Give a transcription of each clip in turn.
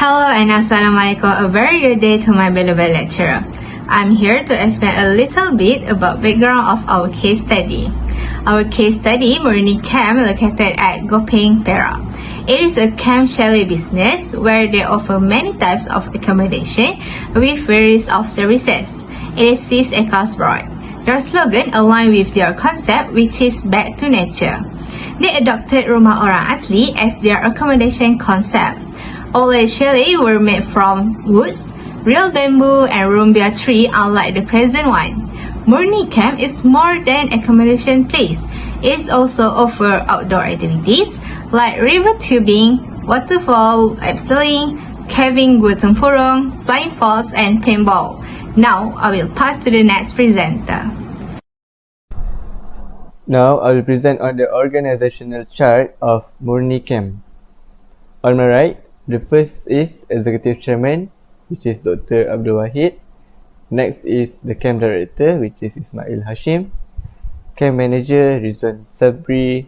Hello and Assalamulaikum. A very good day to my beloved lecturer. I'm here to explain a little bit about background of our case study. Our case study, Murni Camp, located at Gopeng, Perak. It is a camp chalet business where they offer many types of accommodation with various of services. It is 6 acres broad. Their slogan aligns with their concept, which is back to nature. They adopted Rumah Orang Asli as their accommodation concept. All the chalet were made from woods, real bamboo and rumbia tree, unlike the present one. Murni Camp is more than accommodation place. It also offers outdoor activities like river tubing, waterfall, abseiling, caving gotong purung, flying falls and paintball. Now I will pass to the next presenter. Now I will present on the organizational chart of Murni Camp. On my right, the first is Executive Chairman, which is Dr. Abdul. Next is the Camp Director, which is Ismail Hashim. Camp Manager, Rizwan Sabri.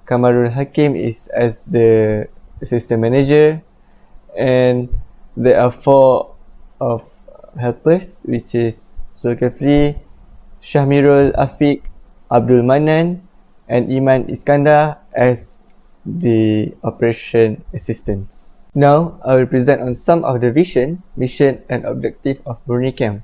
Kamarul Hakim is as the Assistant Manager. And there are 4 of helpers, which is Zulkifli, Shahmirul Afiq, Abdul Manan, and Iman Iskandar as the operation assistants. Now, I will present on some of the vision, mission, and objective of Murni Camp.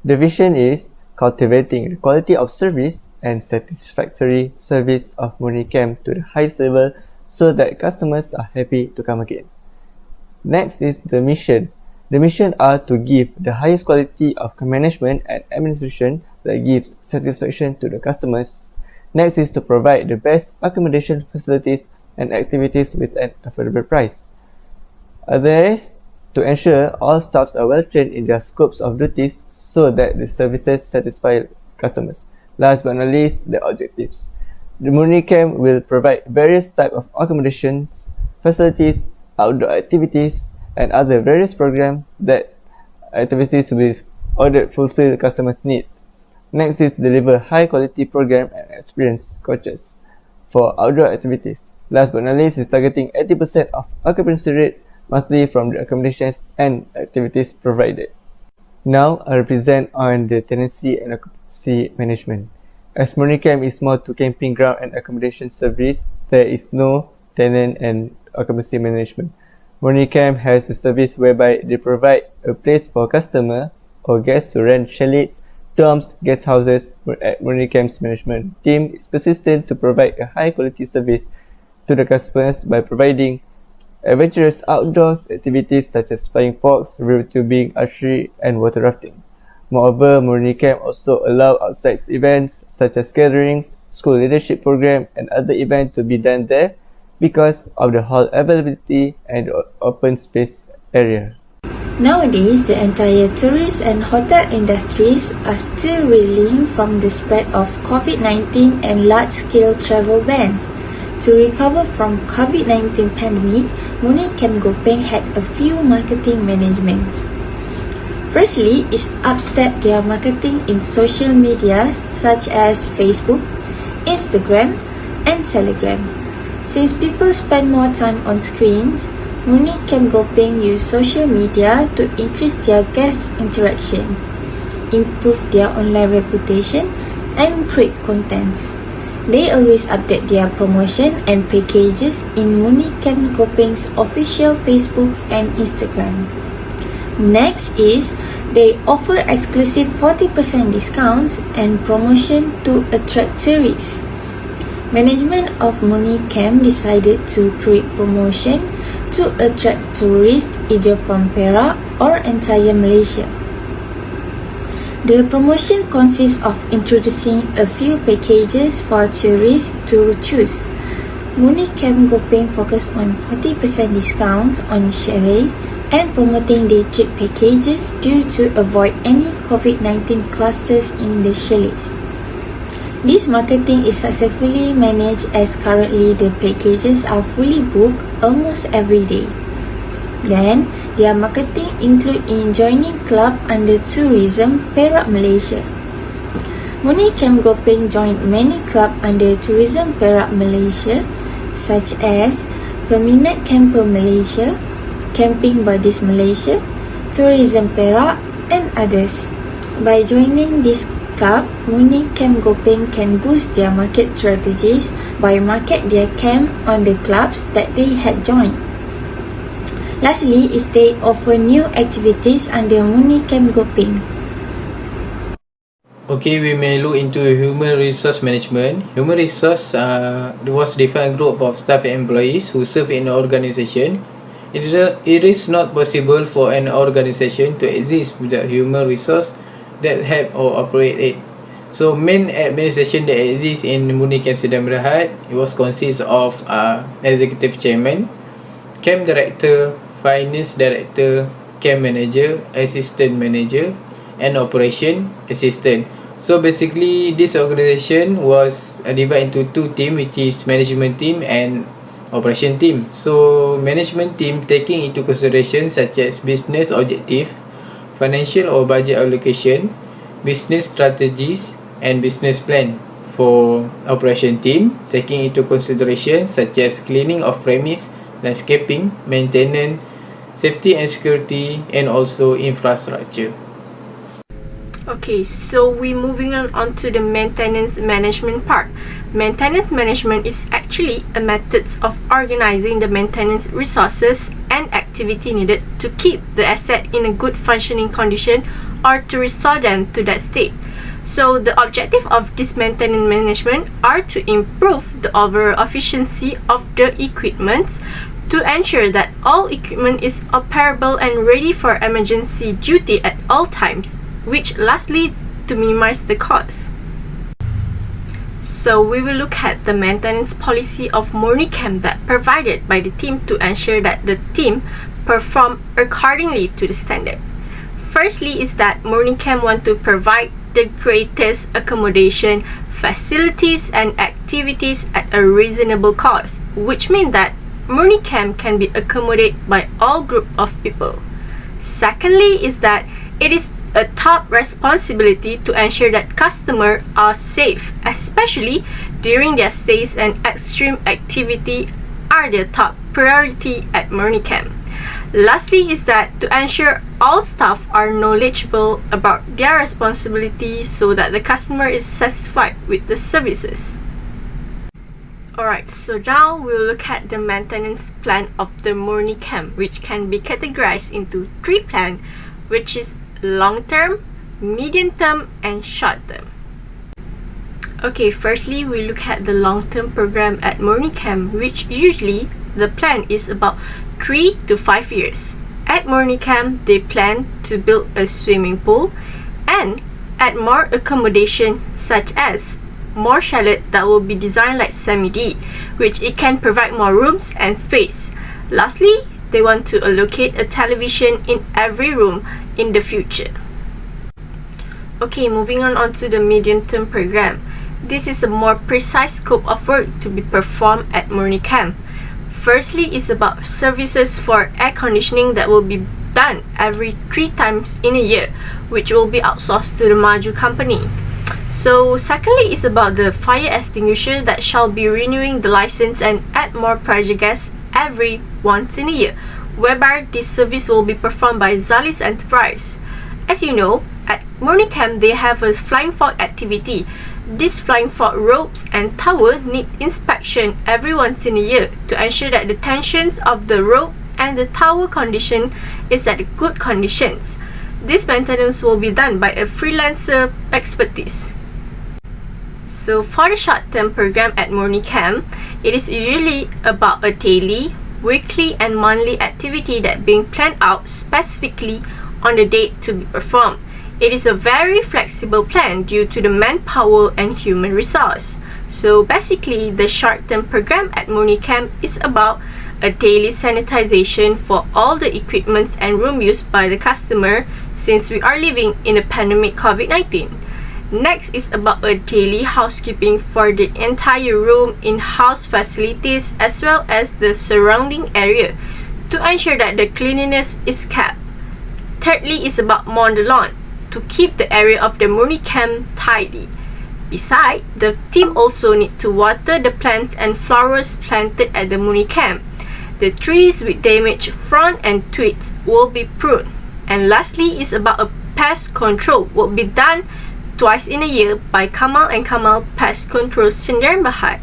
The vision is cultivating the quality of service and satisfactory service of Murni Camp to the highest level so that customers are happy to come again. Next is the mission. The mission are to give the highest quality of management and administration that gives satisfaction to the customers. Next is to provide the best accommodation facilities and activities with an affordable price. Other is to ensure all staffs are well trained in their scopes of duties so that the services satisfy customers. Last but not least, the objectives. The Murni Camp will provide various types of accommodations, facilities, outdoor activities, and other various programs that activities will ordered fulfill customers' needs. Next is deliver high quality program and experienced coaches for outdoor activities. Last but not least is targeting 80% of occupancy rate monthly from the accommodations and activities provided. Now I represent on the tenancy and occupancy management. As Murni Camp is more to camping ground and accommodation service, there is no tenant and occupancy management. Murni Camp has a service whereby they provide a place for customer or guests to rent chalets, dorms, guest houses. At Murni Camp's management team is persistent to provide a high quality service to the customers by providing adventurous outdoors activities such as flying fox, river tubing, archery, and water rafting. Moreover, Murni Camp also allow outside events such as gatherings, school leadership program, and other events to be done there because of the hall availability and the open space area. Nowadays, the entire tourist and hotel industries are still reeling from the spread of COVID-19 and large-scale travel bans. To recover from COVID-19 pandemic, Murni Camp Gopeng had a few marketing managements. Firstly, is upstep their marketing in social media such as Facebook, Instagram, and Telegram. Since people spend more time on screens, Murni Camp Gopeng use social media to increase their guest interaction, improve their online reputation, and create contents. They always update their promotion and packages in Murni Camp Gopeng's official Facebook and Instagram. Next is they offer exclusive 40% discounts and promotion to attract tourists. Management of Murni Camp decided to create promotion to attract tourists either from Perak or entire Malaysia. The promotion consists of introducing a few packages for tourists to choose. Murni Camp Gopeng focus on 40% discounts on chalets and promoting day trip packages due to avoid any COVID-19 clusters in the chalets. This marketing is successfully managed as currently the packages are fully booked almost every day. Then, their marketing include in joining club under tourism Perak Malaysia. Murni Camp Gopeng joined many clubs under tourism Perak Malaysia such as Peminat Camper Malaysia, Camping Buddies Malaysia, Tourism Perak, and others. By joining this club, Murni Camp Gopeng can boost their market strategies by market their camp on the clubs that they had joined. Lastly is they offer new activities under Murni Camp Gopeng. Okay, we may look into human resource management. Human resource was a defined group of staff and employees who serve in an organization. It is not possible for an organization to exist without human resource that help or operate it. So main administration that exists in Murni Camp Sedang Berhad, it was consists of executive chairman, camp director, finance director, camp manager, assistant manager, and operation assistant. So basically this organization was divided into two teams, which is management team and operation team. So management team taking into consideration such as business objective, financial or budget allocation, business strategies, and business plan. For operation team taking into consideration such as cleaning of premise, landscaping, maintenance, safety and security, and also infrastructure. Okay, so we're moving on to the maintenance management part. Maintenance management is actually a method of organizing the maintenance resources and activity needed to keep the asset in a good functioning condition or to restore them to that state. So the objective of this maintenance management are to improve the overall efficiency of the equipment, to ensure that all equipment is operable and ready for emergency duty at all times, which lastly to minimize the cost. So we will look at the maintenance policy of Murni Camp that provided by the team to ensure that the team perform accordingly to the standard. Firstly is that Murni Camp want to provide the greatest accommodation, facilities and activities at a reasonable cost, which means that Murni Camp can be accommodated by all group of people. Secondly is that it is a top responsibility to ensure that customers are safe, especially during their stays, and extreme activity are their top priority at Murni Camp. Lastly is that to ensure all staff are knowledgeable about their responsibility so that the customer is satisfied with the services. Alright, so now we'll look at the maintenance plan of the Murni Camp, which can be categorized into three plans, which is long term, medium term, and short term. Okay, firstly we look at the long term program at Murni Camp, which usually the plan is about 3 to 5 years. At Murni Camp, they plan to build a swimming pool and add more accommodation such as more chalet that will be designed like semi-D, which it can provide more rooms and space. Lastly, they want to allocate a television in every room in the future. Okay, moving on to the medium-term program. This is a more precise scope of work to be performed at Murni Camp. Firstly is about services for air conditioning that will be done every 3 times in a year, which will be outsourced to the Maju company. So secondly is about the fire extinguisher that shall be renewing the license and add more project gas every once in a year, whereby this service will be performed by Zalis Enterprise. As you know, at Murni Camp they have a flying fog activity. This flying fog ropes and tower need inspection every once in a year to ensure that the tensions of the rope and the tower condition is at good conditions. This maintenance will be done by a freelancer expertise. So for the short-term program at Murni Camp, it is usually about a daily, weekly and monthly activity that being planned out specifically on the date to be performed. It is a very flexible plan due to the manpower and human resource. So basically, the short-term program at Murni Camp is about a daily sanitization for all the equipments and room used by the customer since we are living in a pandemic COVID-19. Next is about a daily housekeeping for the entire room, in-house facilities as well as the surrounding area to ensure that the cleanliness is kept. Thirdly is about mow the lawn to keep the area of the Murni Camp tidy. Besides, the team also need to water the plants and flowers planted at the Murni Camp. The trees with damaged front and twigs will be pruned. And lastly is about a pest control will be done twice in a year by Kamal and Kamal Pest Control Sdn Bhd.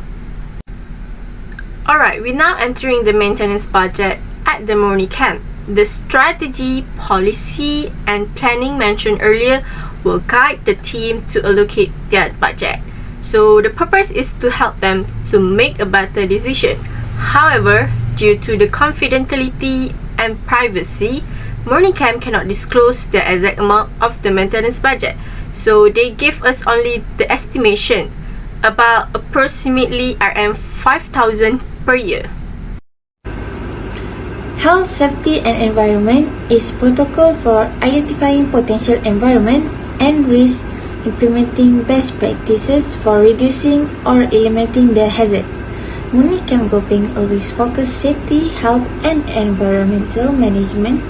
Alright, we're now entering the maintenance budget at the Murni Camp. The strategy, policy and planning mentioned earlier will guide the team to allocate their budget. So the purpose is to help them to make a better decision. However, due to the confidentiality and privacy, Murni Camp cannot disclose the exact amount of the maintenance budget. So they give us only the estimation, about approximately Rm 5,000 per year. Health, safety and environment is protocol for identifying potential environment and risk, implementing best practices for reducing or eliminating the hazard. Murni Camp Gopeng always focus safety, health and environmental management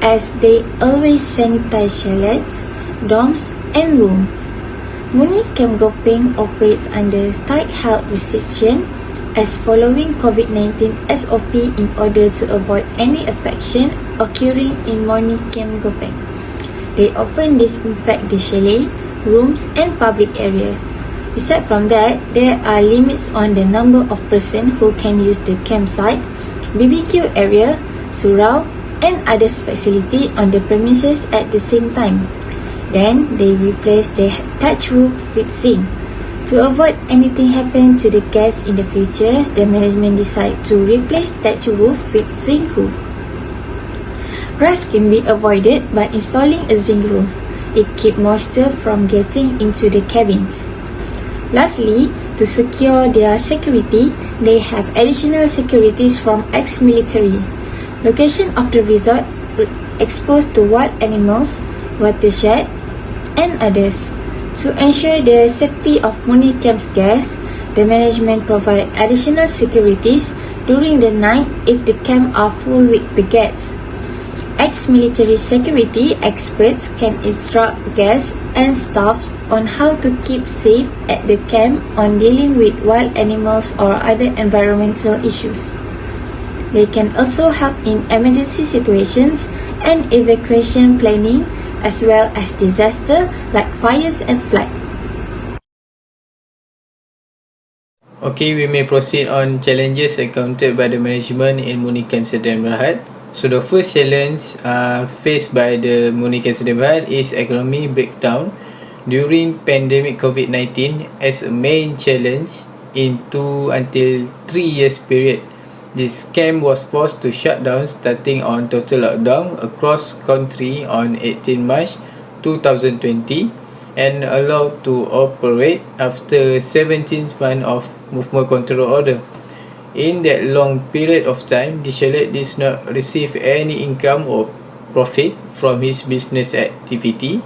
as they always sanitize chalets, dorms and rooms. Murni Camp Gopeng operates under tight health restriction as following COVID-19 SOP in order to avoid any infection occurring in Murni Camp Gopeng. They often disinfect the chalet, rooms and public areas. Aside from that, there are limits on the number of persons who can use the campsite, BBQ area, surau and other facility on the premises at the same time. Then they replace the thatch roof with zinc. To avoid anything happen to the guests in the future, the management decide to replace thatch roof with zinc roof. Rust can be avoided by installing a zinc roof. It keeps moisture from getting into the cabins. Lastly, to secure their security, they have additional securities from ex-military. Location of the resort exposed to wild animals, watershed, and others. To ensure the safety of Murni Camp's guests, the management provide additional securities during the night if the camp are full with the guests. Ex-military security experts can instruct guests and staff on how to keep safe at the camp on dealing with wild animals or other environmental issues. They can also help in emergency situations and evacuation planning as well as disaster like fires and flood. Okay, we may proceed on challenges encountered by the management in Murni Camp Sdn Bhd. So the first challenge faced by the Murni Camp Sdn Bhd is economy breakdown during pandemic COVID-19 as a main challenge in 2 until 3 years period. This camp was forced to shut down starting on total lockdown across country on 18 March 2020 and allowed to operate after 17 months of movement control order. In that long period of time, the chalet did not receive any income or profit from his business activity.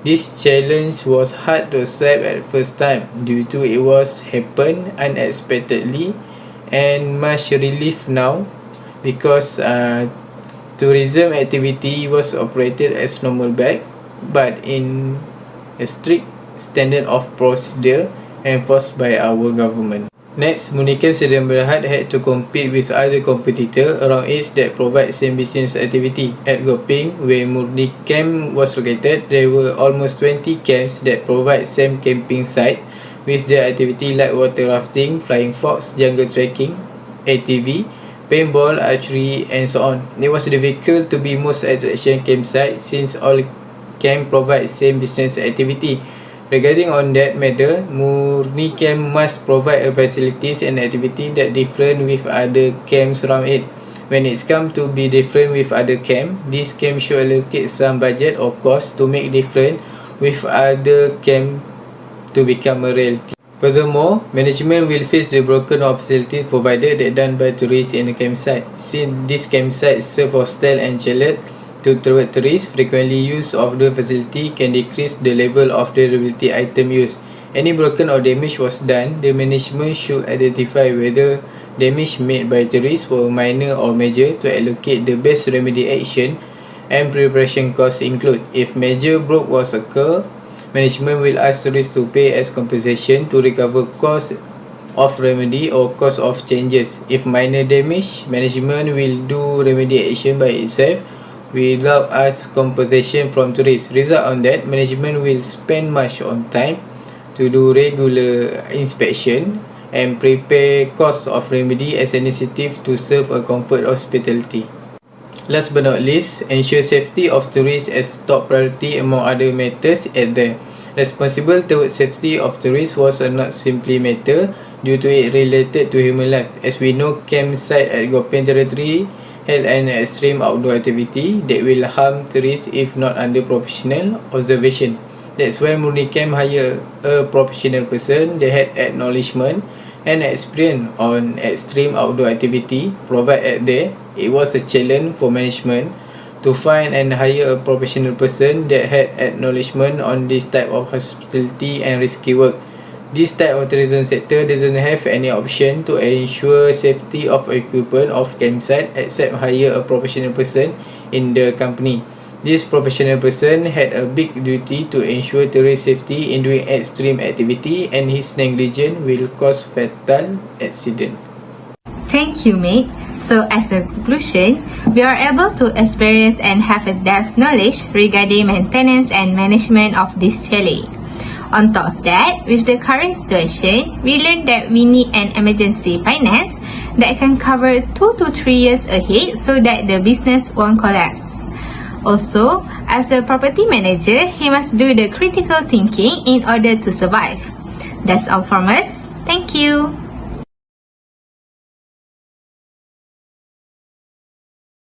This challenge was hard to accept at first time due to it was happened unexpectedly and much relief now because tourism activity was operated as normal back but in a strict standard of procedure enforced by our government. Next, Murni Camp Sdn Bhd had to compete with other competitors around it that provide same business activity. At Gopeng, where Murni Camp was located, there were almost 20 camps that provide same camping sites with their activity like water rafting, flying fox, jungle trekking, ATV, paintball, archery and so on. It was difficult to be most attraction campsite since all camp provide same business activity. Regarding on that matter, Murni Camp must provide a facilities and activity that different with other camps around it. When it's come to be different with other camp, this camp should allocate some budget or cost to make different with other camp to become a reality. Furthermore, management will face the broken of facilities provided that done by tourists in the campsite. Since this campsite serve hostel and chalet to tourists, frequently use of the facility can decrease the level of durability item used. Any broken or damage was done, the management should identify whether damage made by tourists were minor or major to allocate the best remedy action and preparation costs include. If major broke was occur, management will ask tourists to pay as compensation to recover costs of remedy or cause of changes. If minor damage, management will do remediation by itself without ask compensation from tourists. Result on that, management will spend much on time to do regular inspection and prepare cost of remedy as an initiative to serve a comfort hospitality. Last but not least, ensure safety of tourists as top priority among other matters at the responsible towards safety of tourists was not simply matter due to it related to human life. As we know, campsite at Gopeng territory held an extreme outdoor activity that will harm tourists if not under professional observation. That's why Murni Camp hired a professional person that had acknowledgement and experience on extreme outdoor activity provided there. It was a challenge for management to find and hire a professional person that had acknowledgement on this type of hospitality and risky work. This type of tourism sector doesn't have any option to ensure safety of occupant of campsite except hire a professional person in the company. This professional person had a big duty to ensure tourist safety in doing extreme activity, and his negligence will cause fatal accident. Thank you, mate. So as a conclusion, we are able to experience and have a depth knowledge regarding maintenance and management of this chalet. On top of that, with the current situation, we learned that we need an emergency finance that can cover 2 to 3 years ahead so that the business won't collapse. Also, as a property manager, he must do the critical thinking in order to survive. That's all from us. Thank you.